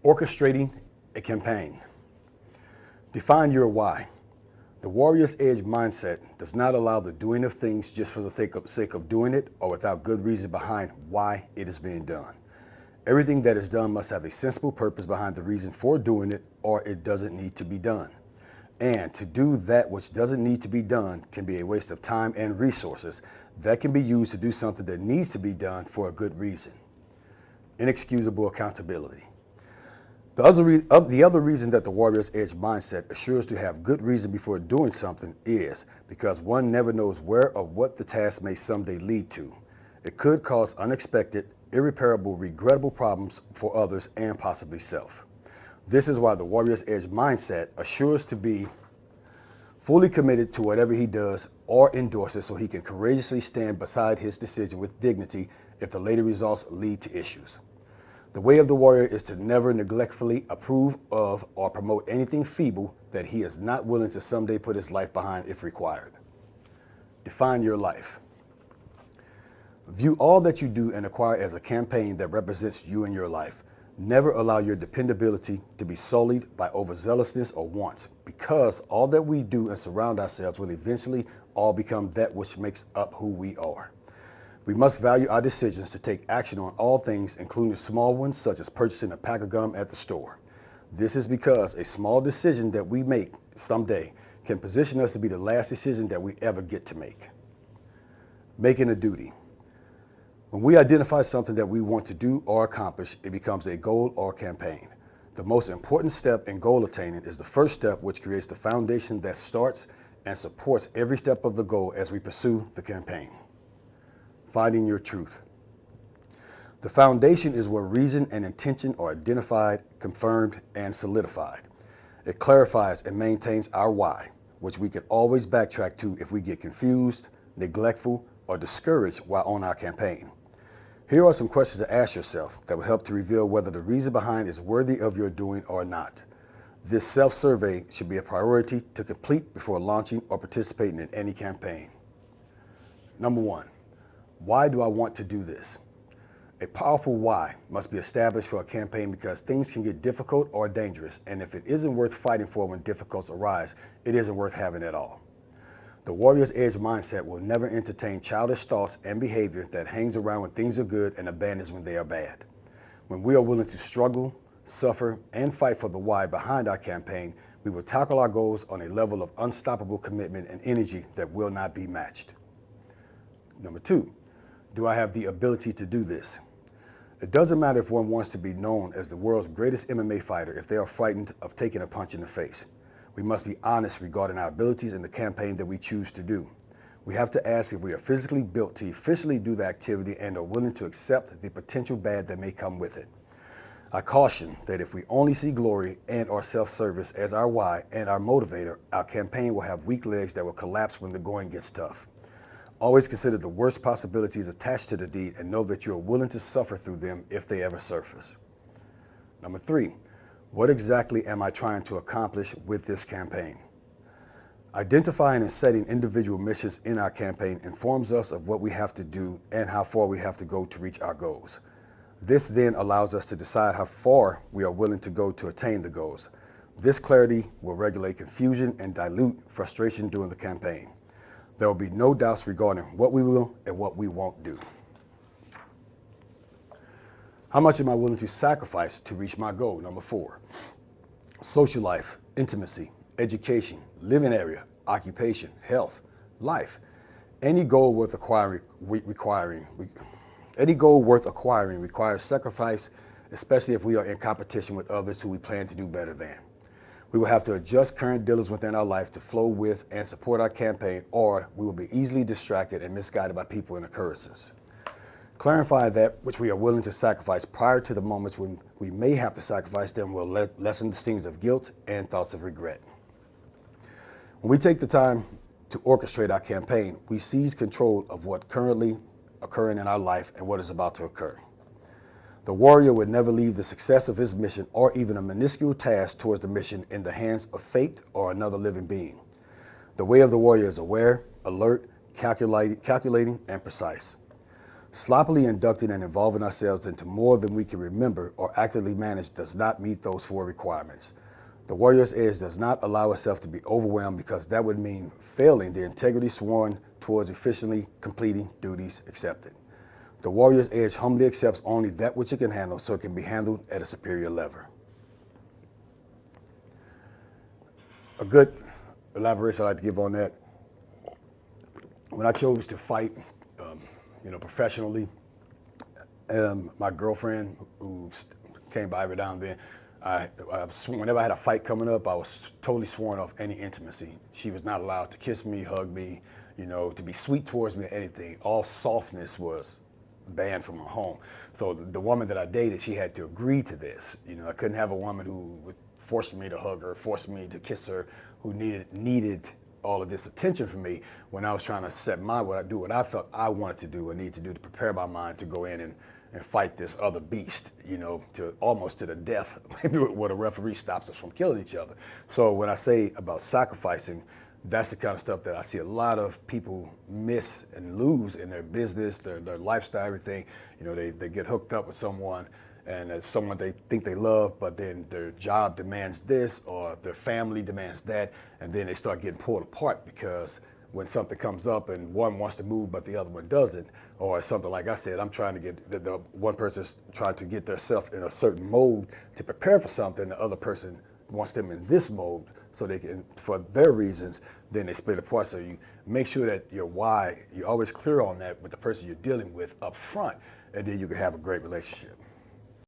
Orchestrating a campaign. Define your why. The warrior's edge mindset does not allow the doing of things just for the sake of doing it or without good reason behind why it is being done. Everything that is done must have a sensible purpose behind the reason for doing it, or it doesn't need to be done. And to do that which doesn't need to be done can be a waste of time and resources that can be used to do something that needs to be done for a good reason. Inexcusable accountability. The other reason that the warrior's edge mindset assures to have good reason before doing something is because one never knows where or what the task may someday lead to. It could cause unexpected, irreparable, regrettable problems for others and possibly self. This is why the warrior's edge mindset assures to be fully committed to whatever he does or endorses so he can courageously stand beside his decision with dignity if the later results lead to issues. The way of the warrior is to never neglectfully approve of or promote anything feeble that he is not willing to someday put his life behind if required. Define your life. View all that you do and acquire as a campaign that represents you and your life. Never allow your dependability to be sullied by overzealousness or wants, because all that we do and surround ourselves will eventually all become that which makes up who we are. We must value our decisions to take action on all things, including small ones such as purchasing a pack of gum at the store. This is because a small decision that we make someday can position us to be the last decision that we ever get to make. Making a duty. When we identify something that we want to do or accomplish, it becomes a goal or campaign. The most important step in goal attaining is the first step, which creates the foundation that starts and supports every step of the goal as we pursue the campaign. Finding your truth. The foundation is where reason and intention are identified, confirmed, and solidified. It clarifies and maintains our why, which we can always backtrack to if we get confused, neglectful, or discouraged while on our campaign. Here are some questions to ask yourself that will help to reveal whether the reason behind is worthy of your doing or not. This self-survey should be a priority to complete before launching or participating in any campaign. Number 1. Why do I want to do this? A powerful why must be established for a campaign because things can get difficult or dangerous, and if it isn't worth fighting for when difficulties arise, it isn't worth having at all. The warrior's edge mindset will never entertain childish thoughts and behavior that hangs around when things are good and abandons when they are bad. When we are willing to struggle, suffer, and fight for the why behind our campaign, we will tackle our goals on a level of unstoppable commitment and energy that will not be matched. Number 2. Do I have the ability to do this? It doesn't matter if one wants to be known as the world's greatest MMA fighter if they are frightened of taking a punch in the face. We must be honest regarding our abilities in the campaign that we choose to do. We have to ask if we are physically built to efficiently do the activity and are willing to accept the potential bad that may come with it. I caution that if we only see glory and our self-service as our why and our motivator, our campaign will have weak legs that will collapse when the going gets tough. Always consider the worst possibilities attached to the deed and know that you are willing to suffer through them if they ever surface. Number 3, what exactly am I trying to accomplish with this campaign? Identifying and setting individual missions in our campaign informs us of what we have to do and how far we have to go to reach our goals. This then allows us to decide how far we are willing to go to attain the goals. This clarity will regulate confusion and dilute frustration during the campaign. There will be no doubts regarding what we will and what we won't do. How much am I willing to sacrifice to reach my goal? Number 4. Social life, intimacy, education, living area, occupation, health, life. Any goal worth acquiring requires sacrifice, especially if we are in competition with others who we plan to do better than. We will have to adjust current dealers within our life to flow with and support our campaign, or we will be easily distracted and misguided by people and occurrences. Clarify that which we are willing to sacrifice prior to the moments when we may have to sacrifice them will lessen the stings of guilt and thoughts of regret. When we take the time to orchestrate our campaign, we seize control of what currently occurring in our life and what is about to occur. The warrior would never leave the success of his mission or even a minuscule task towards the mission in the hands of fate or another living being. The way of the warrior is aware, alert, calculating, and precise. Sloppily inducting and involving ourselves into more than we can remember or actively manage does not meet those 4 requirements. The warrior's edge does not allow itself to be overwhelmed because that would mean failing the integrity sworn towards efficiently completing duties accepted. The warrior's edge humbly accepts only that which it can handle so it can be handled at a superior level. A good elaboration I'd like to give on that. When I chose to fight, professionally, my girlfriend, who came by every now and then, whenever I had a fight coming up, I was totally sworn off any intimacy. She was not allowed to kiss me, hug me, to be sweet towards me or anything. All softness was banned from her home. So the woman that I dated, she had to agree to this. I couldn't have a woman who would force me to hug her, force me to kiss her, who needed all of this attention from me when I was trying to set what I felt I wanted to do or need to do to prepare my mind to go in and fight this other beast, to almost to the death, maybe where the referee stops us from killing each other. So when I say about sacrificing, that's the kind of stuff that I see a lot of people miss and lose in their business, their lifestyle, everything. They get hooked up with someone, and it's someone they think they love, but then their job demands this or their family demands that, and then they start getting pulled apart because when something comes up and one wants to move but the other one doesn't, or something like I said, I'm trying to get, the one person's trying to get themselves in a certain mode to prepare for something, the other person wants them in this mode so they can, for their reasons, then they split apart. So you make sure that your why, you're always clear on that with the person you're dealing with up front, and then you can have a great relationship.